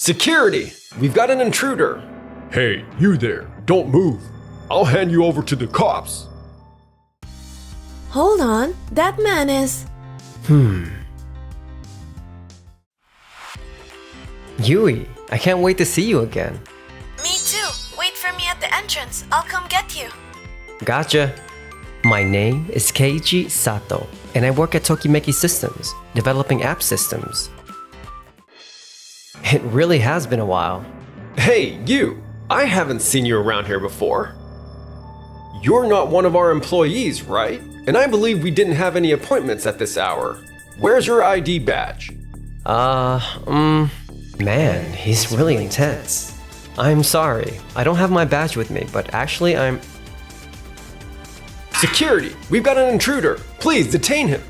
Security! We've got an intruder! Hey, you there, don't move. I'll hand you over to the cops. Hold on, that man is... Yui, I can't wait to see you again. Me too. Wait for me at the entrance. I'll come get you. Gotcha. My name is Keiichi Sato, and I work at Tokimeki Systems, developing app systems. It really has been a while. Hey, you! I haven't seen you around here before. You're not one of our employees, right? And I believe we didn't have any appointments at this hour. Where's your ID badge? Man, he's really intense. I'm sorry, I don't have my badge with me, but actually I'm... Security! We've got an intruder! Please detain him!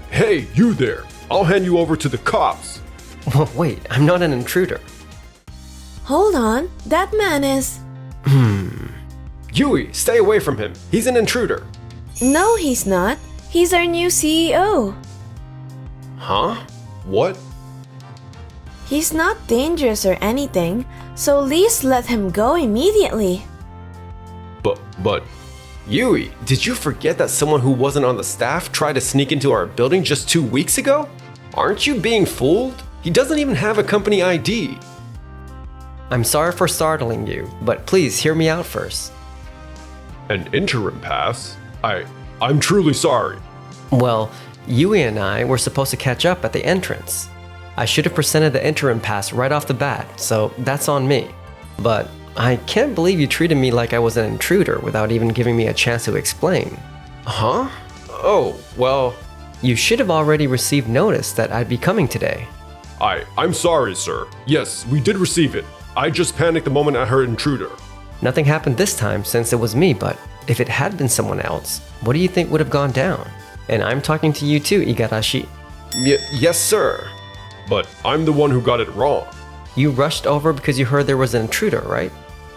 Hey, you there, I'll hand you over to the cops. Wait, I'm not an intruder. Hold on, that man is... Yui, stay away from him. He's an intruder. No, he's not. He's our new CEO. Huh? What? He's not dangerous or anything, so please let him go immediately. But... Yui, did you forget that someone who wasn't on the staff tried to sneak into our building just 2 weeks ago? Aren't you being fooled? He doesn't even have a company ID. I'm sorry for startling you, but please hear me out first. An interim pass? I'm truly sorry. Well, Yui and I were supposed to catch up at the entrance. I should have presented the interim pass right off the bat, so that's on me. But I can't believe you treated me like I was an intruder without even giving me a chance to explain. Huh? Oh, well... You should have already received notice that I'd be coming today. I'm sorry, sir. Yes, we did receive it. I just panicked the moment I heard intruder. Nothing happened this time since it was me, but if it had been someone else, what do you think would have gone down? And I'm talking to you too, Igarashi. Yes, sir. But I'm the one who got it wrong. You rushed over because you heard there was an intruder, right?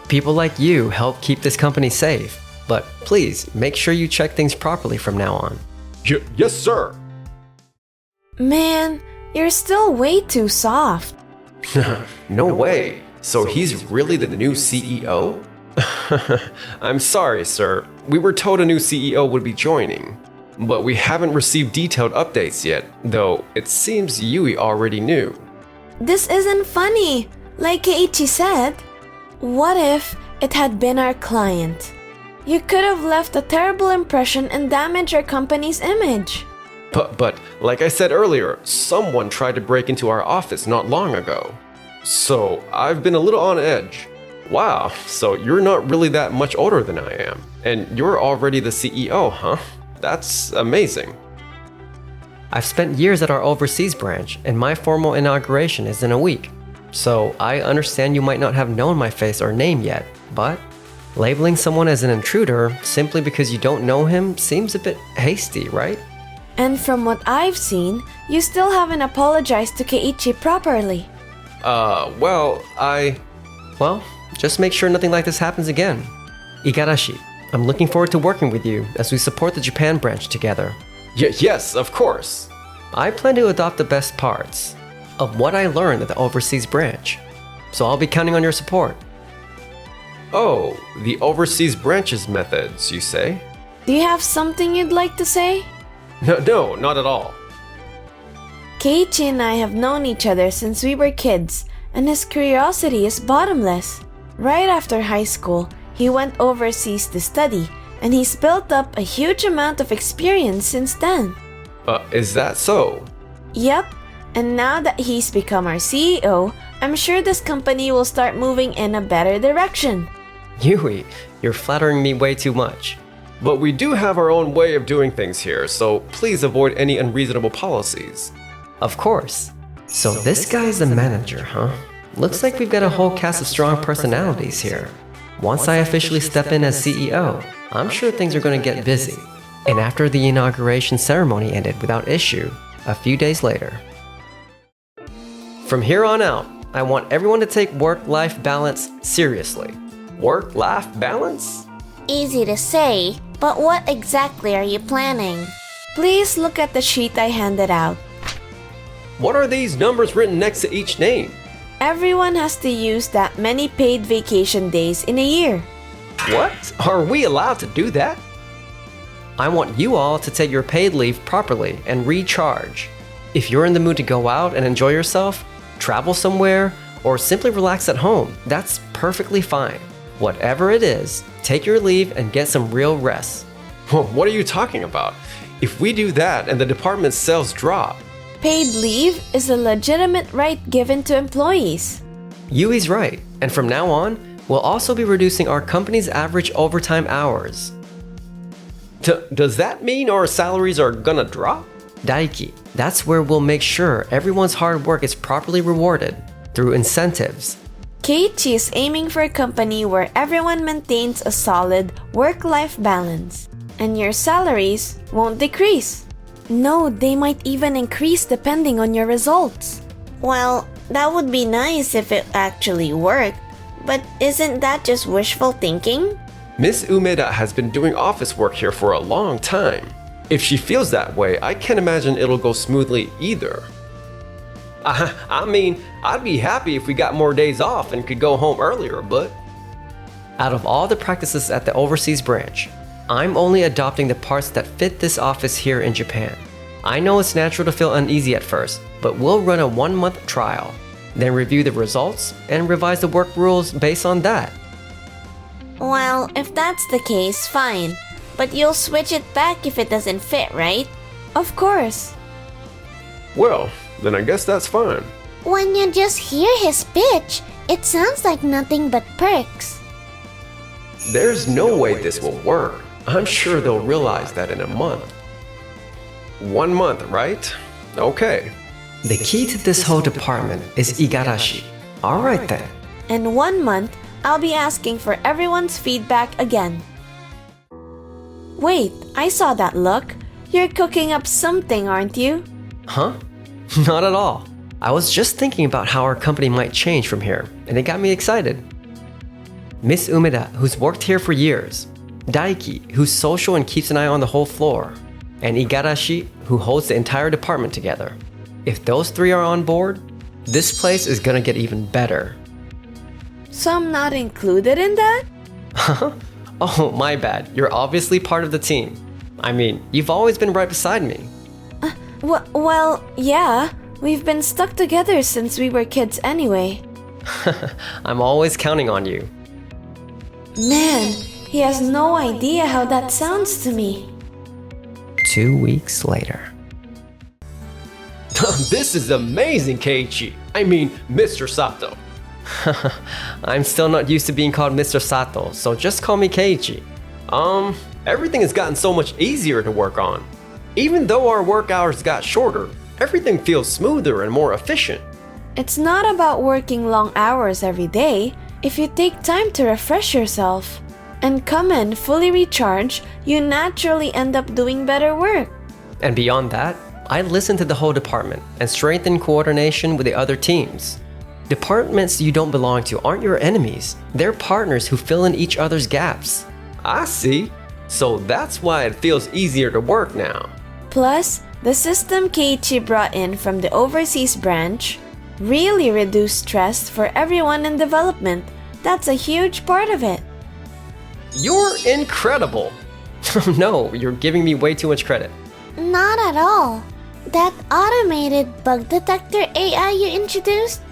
People like you help keep this company safe. But please, make sure you check things properly from now on. Yes, sir. Man, you're still way too soft. No way. So he's really the new CEO? I'm sorry, sir. We were told a new CEO would be joining. But we haven't received detailed updates yet, though it seems Yui already knew. This isn't funny. Like Keiichi said, what if it had been our client? You could have left a terrible impression and damaged our company's image. But like I said earlier, someone tried to break into our office not long ago. So I've been a little on edge. Wow, so you're not really that much older than I am, and you're already the CEO, huh? That's amazing. I've spent years at our overseas branch, and my formal inauguration is in a week. So I understand you might not have known my face or name yet, but labeling someone as an intruder simply because you don't know him seems a bit hasty, right? And from what I've seen, you still haven't apologized to Keiichi properly. Well, just make sure nothing like this happens again. Igarashi, I'm looking forward to working with you as we support the Japan branch together. Yes, of course. I plan to adopt the best parts of what I learned at the overseas branch, so I'll be counting on your support. Oh, the overseas branch's methods, you say? Do you have something you'd like to say? No, not at all. Keiichi and I have known each other since we were kids, and his curiosity is bottomless. Right after high school, he went overseas to study, and he's built up a huge amount of experience since then. Is that so? Yep, and now that he's become our CEO, I'm sure this company will start moving in a better direction. Yui, you're flattering me way too much. But we do have our own way of doing things here, so please avoid any unreasonable policies. Of course. So this guy's the manager, huh? Looks like we've got a whole cast of strong personalities here. Once I officially step in as CEO, I'm sure things are going to get busy. And after the inauguration ceremony ended without issue, a few days later. From here on out, I want everyone to take work-life balance seriously. Work-life balance? Easy to say, but what exactly are you planning? Please look at the sheet I handed out. What are these numbers written next to each name? Everyone has to use that many paid vacation days in a year. What? Are we allowed to do that? I want you all to take your paid leave properly and recharge. If you're in the mood to go out and enjoy yourself, travel somewhere, or simply relax at home, that's perfectly fine. Whatever it is, take your leave and get some real rest. What are you talking about? If we do that and the department's sales drop, Paid leave is a legitimate right given to employees. Yui's right, and from now on, we'll also be reducing our company's average overtime hours. does that mean our salaries are gonna drop? Daiki, that's where we'll make sure everyone's hard work is properly rewarded through incentives. Keiichi is aiming for a company where everyone maintains a solid work-life balance, and your salaries won't decrease. No, they might even increase depending on your results. Well, that would be nice if it actually worked, but isn't that just wishful thinking? Miss Umeda has been doing office work here for a long time. If she feels that way, I can't imagine it'll go smoothly either. I mean, I'd be happy if we got more days off and could go home earlier, but... Out of all the practices at the overseas branch, I'm only adopting the parts that fit this office here in Japan. I know it's natural to feel uneasy at first, but we'll run a 1-month trial, then review the results and revise the work rules based on that. Well, if that's the case, fine. But you'll switch it back if it doesn't fit, right? Of course. Well, then I guess that's fine. When you just hear his pitch, it sounds like nothing but perks. There's no way this will work. I'm sure they'll realize that in a month. 1 month, right? Okay. The key to this whole department is igarashi. Alright then. In 1 month, I'll be asking for everyone's feedback again. Wait, I saw that look. You're cooking up something, aren't you? Huh? Not at all. I was just thinking about how our company might change from here, and it got me excited. Miss Umeda, who's worked here for years, Daiki, who's social and keeps an eye on the whole floor, and Igarashi, who holds the entire department together. If those 3 are on board, this place is gonna get even better. So I'm not included in that? Oh, my bad. You're obviously part of the team. I mean, you've always been right beside me. Well, yeah. We've been stuck together since we were kids anyway. I'm always counting on you. Man, he has no idea how that sounds to me. 2 weeks later. This is amazing, Keiichi. I mean, Mr. Sato. I'm still not used to being called Mr. Sato, so just call me Keiichi. Everything has gotten so much easier to work on. Even though our work hours got shorter, everything feels smoother and more efficient. It's not about working long hours every day. If you take time to refresh yourself and come in fully recharged, you naturally end up doing better work. And beyond that, I listen to the whole department and strengthen coordination with the other teams. Departments you don't belong to aren't your enemies. They're partners who fill in each other's gaps. I see. So that's why it feels easier to work now. Plus, the system Keiichi brought in from the overseas branch really reduced stress for everyone in development. That's a huge part of it. You're incredible. No, you're giving me way too much credit. Not at all. That automated bug detector AI you introduced?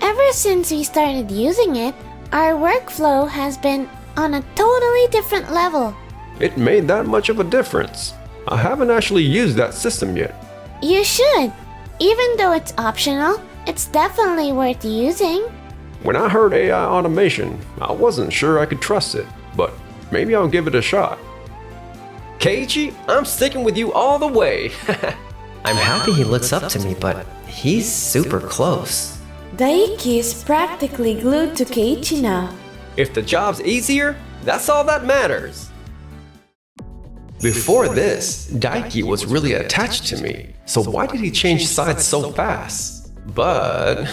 Ever since we started using it, our workflow has been on a totally different level. It made that much of a difference. I haven't actually used that system yet. You should. Even though it's optional, it's definitely worth using. When I heard AI automation, I wasn't sure I could trust it, but maybe I'll give it a shot. Keiichi, I'm sticking with you all the way. I'm happy he looks up to me, but he's super close. Daiki is practically glued to Keiichi now. If the job's easier, that's all that matters. Before this, Daiki was really attached to me, so why did he change sides so fast? But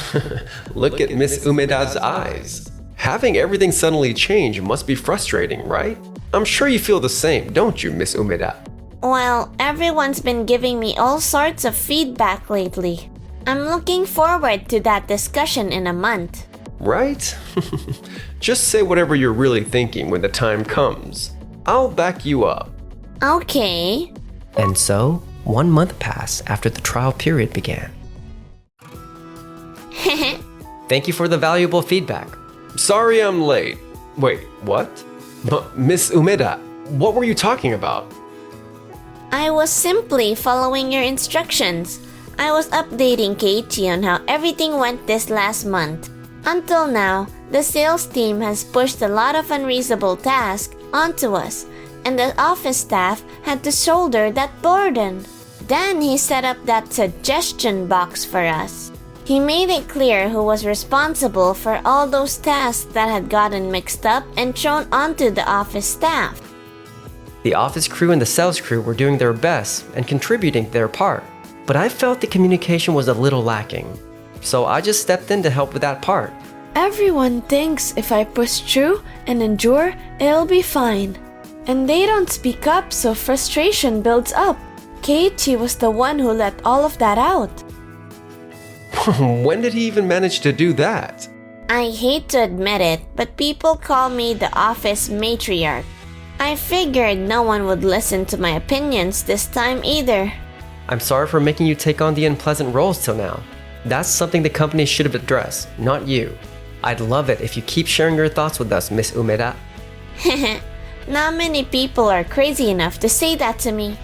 look at Miss Umeda's eyes. Having everything suddenly change must be frustrating, right? I'm sure you feel the same, don't you, Miss Umeda? Well, everyone's been giving me all sorts of feedback lately. I'm looking forward to that discussion in a month. Right? Just say whatever you're really thinking when the time comes. I'll back you up. Okay. And so, 1 month passed after the trial period began. Thank you for the valuable feedback. Sorry I'm late. Wait, what? Miss Umeda, what were you talking about? I was simply following your instructions. I was updating Keiichi on how everything went this last month. Until now, the sales team has pushed a lot of unreasonable tasks onto us, and the office staff had to shoulder that burden. Then he set up that suggestion box for us. He made it clear who was responsible for all those tasks that had gotten mixed up and thrown onto the office staff. The office crew and the sales crew were doing their best and contributing their part, but I felt the communication was a little lacking. So I just stepped in to help with that part. Everyone thinks if I push through and endure, it'll be fine. And they don't speak up, so frustration builds up. Keiichi was the one who let all of that out. When did he even manage to do that? I hate to admit it, but people call me the office matriarch. I figured no one would listen to my opinions this time either. I'm sorry for making you take on the unpleasant roles till now. That's something the company should have addressed, not you. I'd love it if you keep sharing your thoughts with us, Miss Umeda. Not many people are crazy enough to say that to me.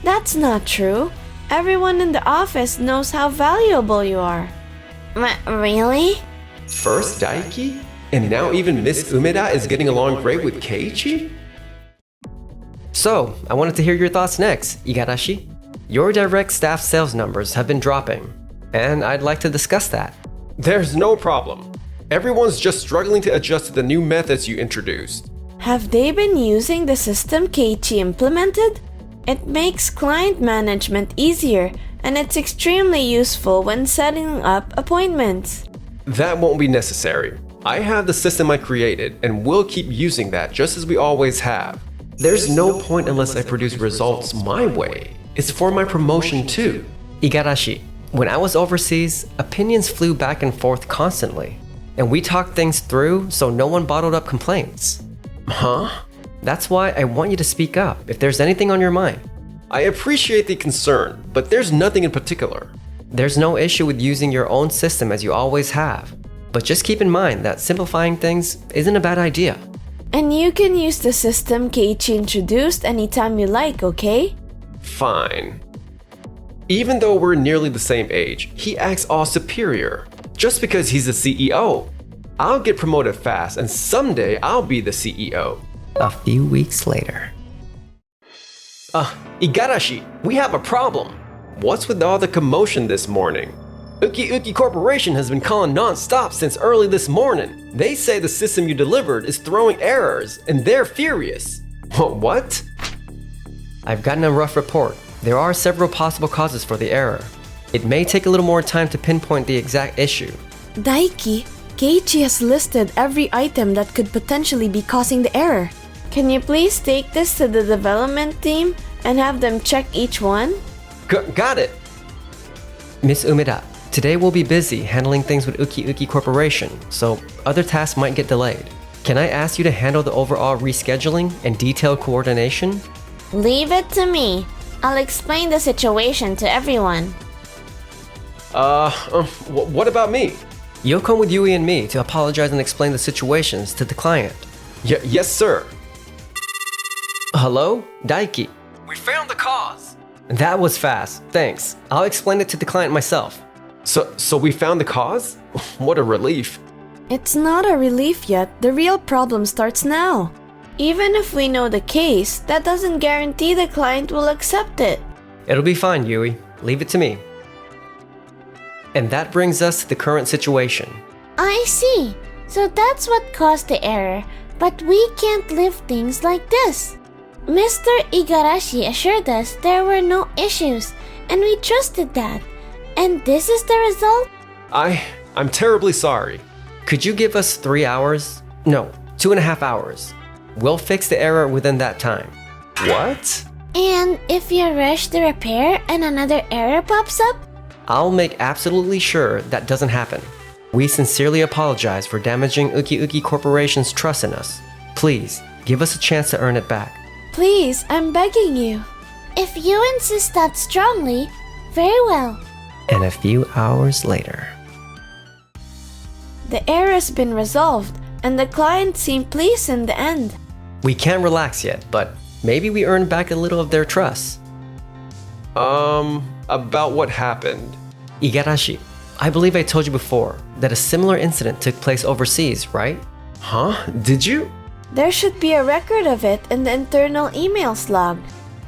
That's not true. Everyone in the office knows how valuable you are. Really? First Daiki? And now even Miss Umeda is getting along great with Keiichi? So, I wanted to hear your thoughts next, Igarashi. Your direct staff sales numbers have been dropping, and I'd like to discuss that. There's no problem. Everyone's just struggling to adjust to the new methods you introduced. Have they been using the system Keiichi implemented? It makes client management easier, and it's extremely useful when setting up appointments. That won't be necessary. I have the system I created, and we'll keep using that just as we always have. There's no point unless I produce results my way. It's for my promotion too. Igarashi, when I was overseas, opinions flew back and forth constantly, and we talked things through so no one bottled up complaints. Huh? That's why I want you to speak up if there's anything on your mind. I appreciate the concern, but there's nothing in particular. There's no issue with using your own system as you always have, but just keep in mind that simplifying things isn't a bad idea. And you can use the system Keiichi introduced anytime you like, okay? Fine. Even though we're nearly the same age, he acts all superior. Just because he's the CEO. I'll get promoted fast, and someday I'll be the CEO. A few weeks later. Igarashi, we have a problem. What's with all the commotion this morning? Uki Corporation has been calling non-stop since early this morning. They say the system you delivered is throwing errors, and they're furious. What? I've gotten a rough report. There are several possible causes for the error. It may take a little more time to pinpoint the exact issue. Daiki, Keiichi has listed every item that could potentially be causing the error. Can you please take this to the development team and have them check each one? Got it. Miss Umeda, today we'll be busy handling things with Uki Corporation, so other tasks might get delayed. Can I ask you to handle the overall rescheduling and detailed coordination? Leave it to me. I'll explain the situation to everyone. What about me? You'll come with Yui and me to apologize and explain the situations to the client. Yes, sir. Hello? Daiki. We found the cause. That was fast, thanks. I'll explain it to the client myself. So we found the cause? What a relief. It's not a relief yet. The real problem starts now. Even if we know the case, that doesn't guarantee the client will accept it. It'll be fine, Yui. Leave it to me. And that brings us to the current situation. I see. So that's what caused the error. But we can't leave things like this. Mr. Igarashi assured us there were no issues, and we trusted that. And this is the result? I'm terribly sorry. Could you give us 3 hours? No, 2.5 hours. We'll fix the error within that time. What? And if you rush the repair and another error pops up, I'll make absolutely sure that doesn't happen. We sincerely apologize for damaging Uki Uki Corporation's trust in us. Please, give us a chance to earn it back. Please, I'm begging you. If you insist that strongly, very well. And a few hours later. The error's been resolved, and the client seemed pleased in the end. We can't relax yet, but maybe we earned back a little of their trust. About what happened? Igarashi, I believe I told you before that a similar incident took place overseas, right? Huh? Did you? There should be a record of it in the internal emails log.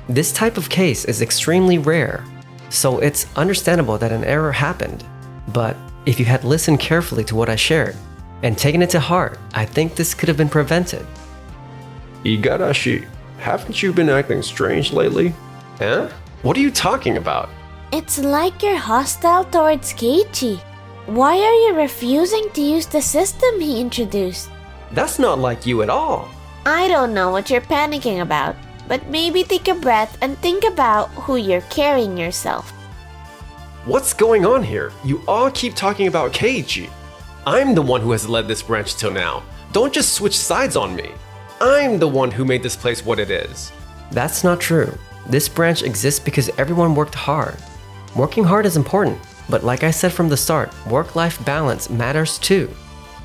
This type of case is extremely rare, so it's understandable that an error happened. But if you had listened carefully to what I shared and taken it to heart, I think this could have been prevented. Igarashi, haven't you been acting strange lately? Huh? What are you talking about? It's like you're hostile towards Keiichi. Why are you refusing to use the system he introduced? That's not like you at all. I don't know what you're panicking about, but maybe take a breath and think about who you're carrying yourself. What's going on here? You all keep talking about Keiichi. I'm the one who has led this branch till now. Don't just switch sides on me. I'm the one who made this place what it is. That's not true. This branch exists because everyone worked hard. Working hard is important, but like I said from the start, work-life balance matters too.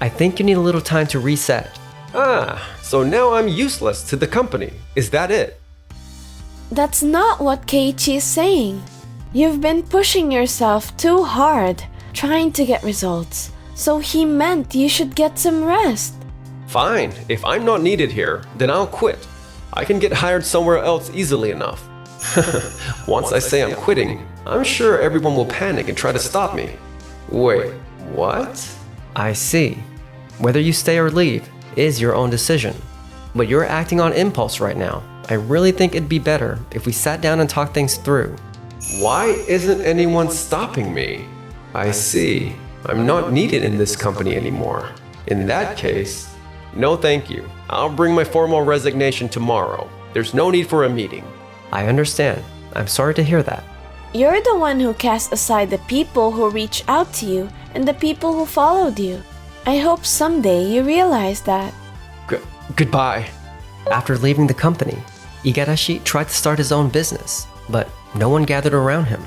I think you need a little time to reset. Ah, so now I'm useless to the company. Is that it? That's not what Keiichi is saying. You've been pushing yourself too hard, trying to get results. So he meant you should get some rest. Fine, if I'm not needed here, then I'll quit. I can get hired somewhere else easily enough. Once I say I'm quitting, I'm sure everyone will panic and try to stop me. Wait, what? I see. Whether you stay or leave is your own decision. But you're acting on impulse right now. I really think it'd be better if we sat down and talked things through. Why isn't anyone stopping me? I see. I'm not needed in this company anymore. In that case, no thank you. I'll bring my formal resignation tomorrow. There's no need for a meeting. I understand. I'm sorry to hear that. You're the one who cast aside the people who reached out to you and the people who followed you. I hope someday you realize that. Goodbye. After leaving the company, Igarashi tried to start his own business, but no one gathered around him.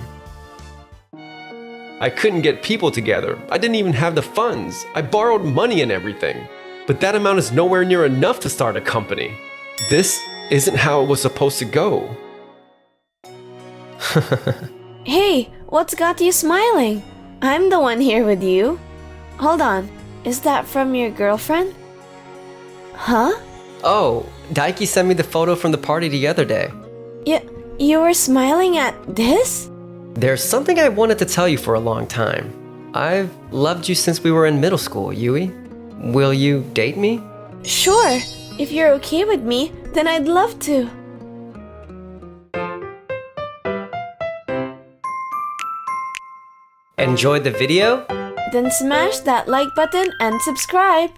I couldn't get people together. I didn't even have the funds. I borrowed money and everything. But that amount is nowhere near enough to start a company. This isn't how it was supposed to go. Hey, what's got you smiling? I'm the one here with you. Hold on, is that from your girlfriend? Huh? Oh, Daiki sent me the photo from the party the other day. You were smiling at this? There's something I wanted to tell you for a long time. I've loved you since we were in middle school, Yui. Will you date me? Sure, if you're okay with me, then I'd love to. Enjoyed the video? Then smash that like button and subscribe.